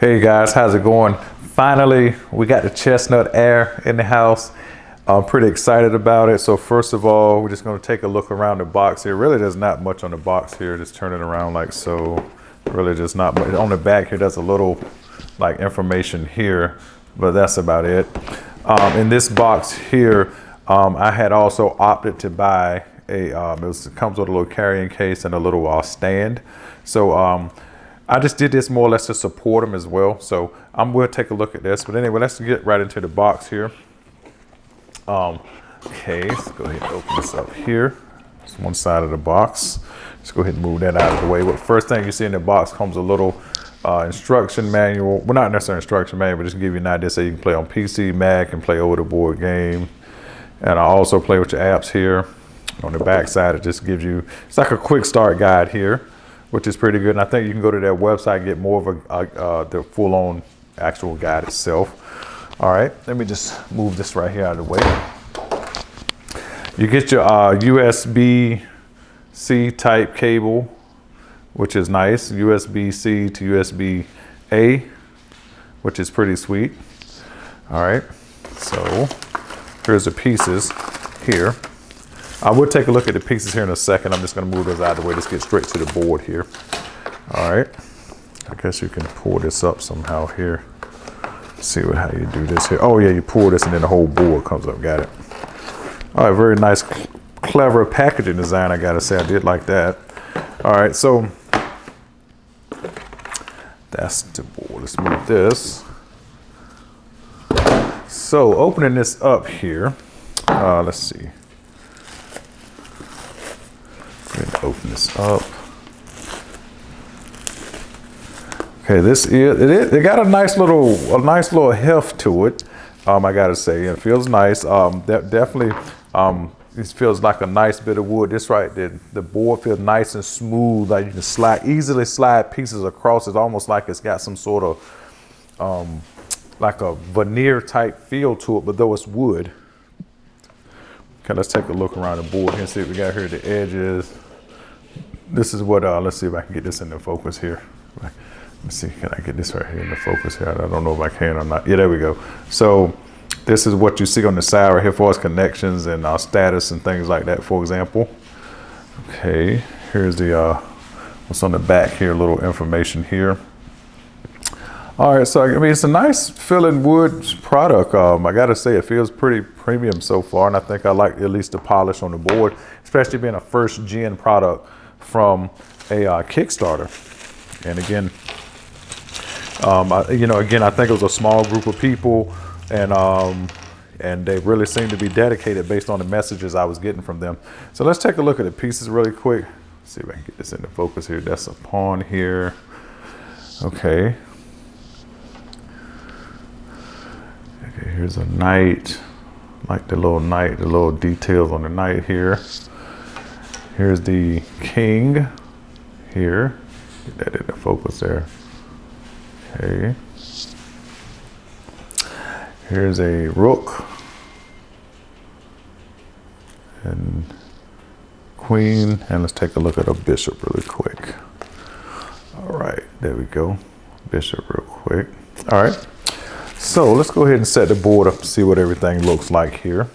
Hey guys, how's it going? Finally, we got the Chessnut Air in the house. I'm pretty excited about it. So first of all, we're just going to take a look around the box here. Really, there's not much on the box here. Just turn it around like so. Really, just not much. On the back here, there's a little like information here, but that's about it. In this box here, I had also opted to buy a, it comes with a little carrying case and a little stand. So I just did this more or less to support them as well. So I'm going to take a look at this. But anyway, let's get right into the box here. Okay, let's go ahead and open this up here. It's one side of the box. Let's go ahead and move that out of the way. But first thing you see in the box comes a little instruction manual. Well, not necessarily instruction manual, but just to give you an idea so you can play on PC, Mac, and play over the board game. And I also play with your apps here. On the back side, it just gives you, it's like a quick start guide here, which is pretty good. And I think you can go to their website and get more of the full-on actual guide itself. All right, let me just move this right here out of the way. You get your USB-C type cable, which is nice. USB-C to USB-A, which is pretty sweet. All right, so here's the pieces here. I will take a look at the pieces here in a second. I'm just going to move those out of the way. Just get straight to the board here. All right. I guess you can pull this up somehow here. Let's see how you do this here. Oh, yeah, you pull this and then the whole board comes up. Got it. All right, very nice, clever packaging design, I got to say. I did like that. All right, so that's the board. Let's move this. So opening this up here, let's see. Open this up. Okay, this is it got a nice little heft to it. I gotta say, it feels nice. That definitely it feels like a nice bit of wood. This right, the board feels nice and smooth. Like you can easily slide pieces across. It's almost like it's got some sort of like a veneer type feel to it, but though it's wood. Okay, let's take a look around the board here and see what we got here at the edges. This is what, let's see if I can get this into focus here. Let's see, can I get this right here in the focus here? I don't know if I can or not. Yeah, there we go. So this is what you see on the side right here for us connections and status and things like that, for example. Okay, here's the, what's on the back here, a little information here. All right, so I mean, it's a nice feeling wood product. I gotta say, it feels pretty premium so far, and I think I like at least the polish on the board, especially being a first gen product from a Kickstarter. And again, I think it was a small group of people, and they really seemed to be dedicated based on the messages I was getting from them. So let's take a look at the pieces really quick. Let's see if I can get this into focus here. That's a pawn here. Okay. Okay, here's a knight. Like the little knight, the little details on the knight here. Here's the king here. Get that into focus there. Okay. Here's a rook and queen. And let's take a look at a bishop really quick. All right, there we go. Bishop real quick. All right. So let's go ahead and set the board up and see what everything looks like here.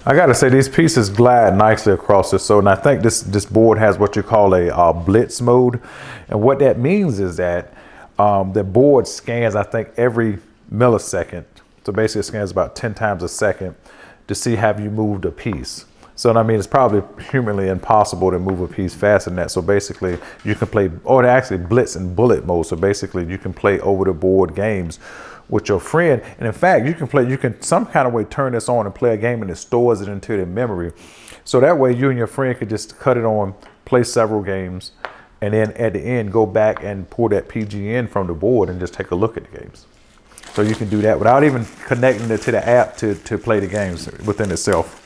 I gotta say, these pieces glide nicely across this. So, and I think this board has what you call a blitz mode. And what that means is that the board scans, I think, every millisecond. So basically it scans about 10 times a second to see have you moved a piece. So I mean, it's probably humanly impossible to move a piece faster than that. So basically you can play, or actually blitz and bullet mode. So basically you can play over the board games with your friend. And in fact, you can some kind of way turn this on and play a game and it stores it into the memory. So that way you and your friend could just cut it on, play several games, and then at the end, go back and pull that PGN from the board and just take a look at the games. So you can do that without even connecting it to the app to play the games within itself.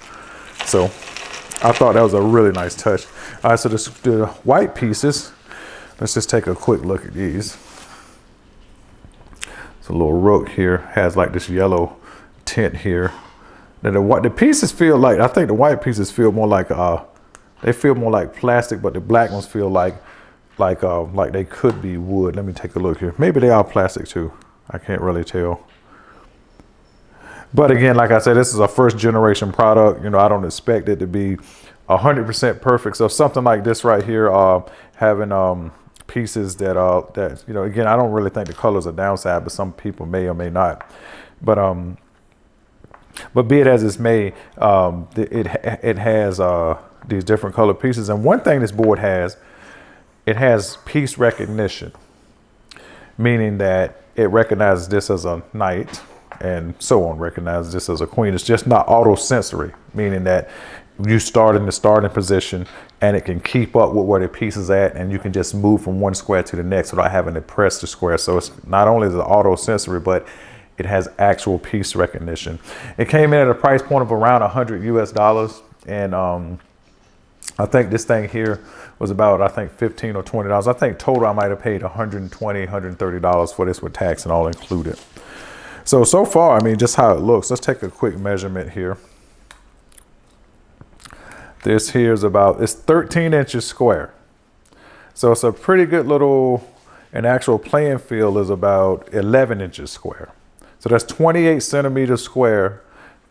So I thought that was a really nice touch. All right, so the white pieces, let's just take a quick look at these. It's a little rook here, has like this yellow tint here. Now the pieces feel like, I think the white pieces feel more like, they feel more like plastic, but the black ones feel like like they could be wood. Let me take a look here. Maybe they are plastic too. I can't really tell. But again, like I said, this is a first generation product. You know, I don't expect it to be 100% perfect. So something like this right here, having pieces that you know, again, I don't really think the colors are downside, but some people may or may not. But be it as it's may, it has these different color pieces. And one thing this board has, it has piece recognition, meaning that it recognizes this as a knight and so on, recognizes this as a queen. It's just not auto sensory, meaning that you start in the starting position and it can keep up with where the piece is at, and you can just move from one square to the next without having to press the square. So it's not only is it auto sensory, but it has actual piece recognition. It came in at a price point of around $100 US, and I think this thing here was about, I think, $15 or $20. I think total I might have paid $120, $130 for this with tax and all included. So far, I mean, just how it looks. Let's take a quick measurement here. This here is it's 13 inches square. So it's a pretty good little, an actual playing field is about 11 inches square. So that's 28 centimeters square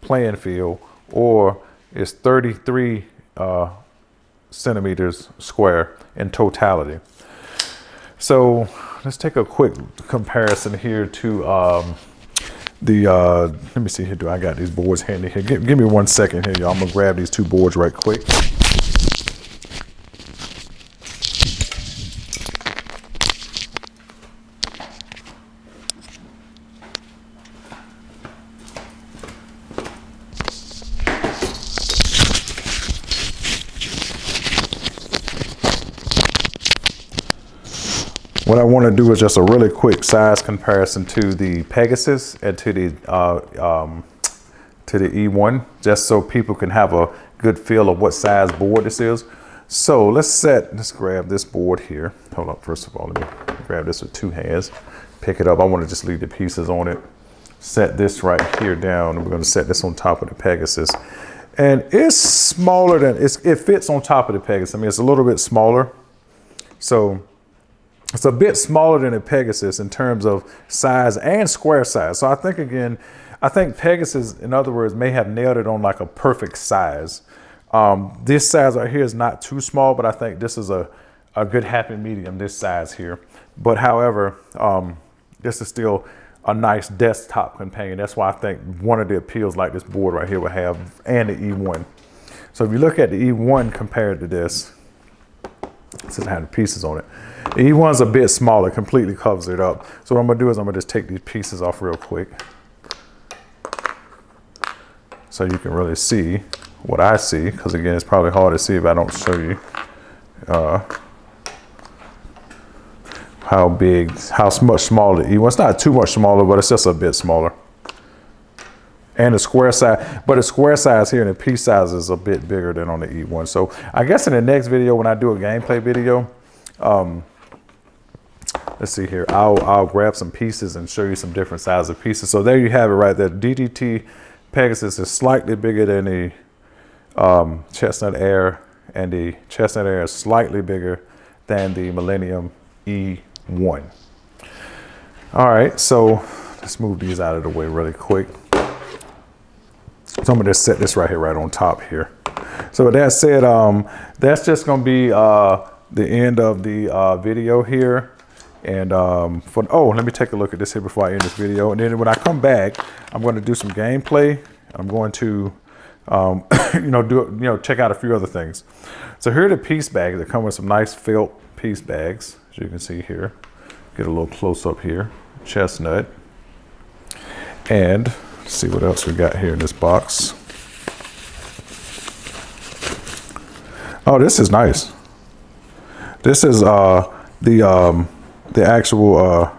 playing field, or it's 33 centimeters square in totality. So let's take a quick comparison here to let me see here. Do I got these boards handy here? Give me 1 second here, y'all. I'm gonna grab these two boards right quick. What I want to do is just a really quick size comparison to the Pegasus and to the E1, just so people can have a good feel of what size board this is. So let's grab this board here. Hold up, first of all, let me grab this with two hands, pick it up. I want to just leave the pieces on it. Set this right here down, and we're going to set this on top of the Pegasus. And it's smaller than, it fits on top of the Pegasus. I mean, it's a little bit smaller. So it's a bit smaller than a Pegasus in terms of size and square size. So I think Pegasus, in other words, may have nailed it on like a perfect size. This size right here is not too small, but I think this is a good happy medium, this size here. But however, this is still a nice desktop companion. That's why I think one of the appeals like this board right here would have, and the E1. So if you look at the E1 compared to this, since I have the pieces on it, the E1's a bit smaller, completely covers it up. So what I'm gonna do is I'm gonna just take these pieces off real quick so you can really see what I see, because again, it's probably hard to see if I don't show you how much smaller the E1. It's not too much smaller, but it's just a bit smaller. And the square size, but the square size here and the piece size is a bit bigger than on the E1. So I guess in the next video, when I do a gameplay video, let's see here, I'll grab some pieces and show you some different sizes of pieces. So there you have it right there. DDT Pegasus is slightly bigger than the Chessnut Air, and the Chessnut Air is slightly bigger than the Millennium E1. All right, so let's move these out of the way really quick. So I'm gonna just set this right here, right on top here. So with that said, that's just gonna be the end of the video here. And let me take a look at this here before I end this video. And then when I come back, I'm going to do some gameplay. I'm going to, check out a few other things. So here are the piece bags that come with some nice felt piece bags, as you can see here. Get a little close up here. Chestnut. And let's see what else we got here in this box. Oh, this is nice. This is the actual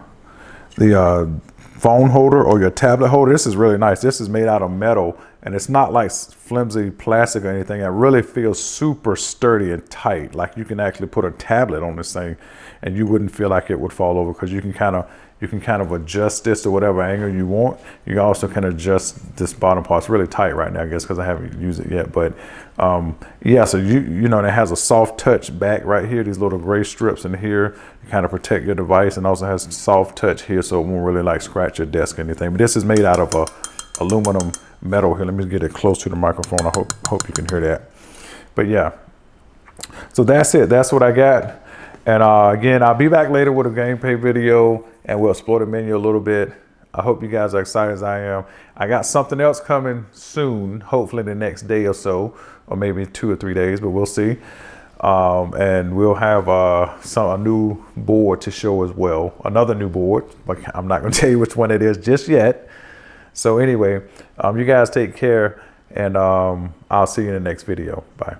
phone holder or your tablet holder. This is really nice. This is made out of metal and it's not like flimsy plastic or anything. It really feels super sturdy and tight. Like you can actually put a tablet on this thing and you wouldn't feel like it would fall over, because you can kind of adjust this to whatever angle you want. You also can adjust this bottom part. It's really tight right now, I guess, because I haven't used it yet. But yeah, so you know, it has a soft touch back right here. These little gray strips in here to kind of protect your device, and also has soft touch here, so it won't really like scratch your desk or anything. But this is made out of a aluminum metal here. Let me get it close to the microphone. I hope you can hear that. But yeah, so that's it. That's what I got. And again, I'll be back later with a gameplay video, and we'll explore the menu a little bit. I hope you guys are excited as I am. I got something else coming soon, hopefully the next day or so, or maybe 2 or 3 days, but we'll see. And we'll have a new board to show as well, another new board, but I'm not going to tell you which one it is just yet. So anyway, you guys take care, and I'll see you in the next video. Bye.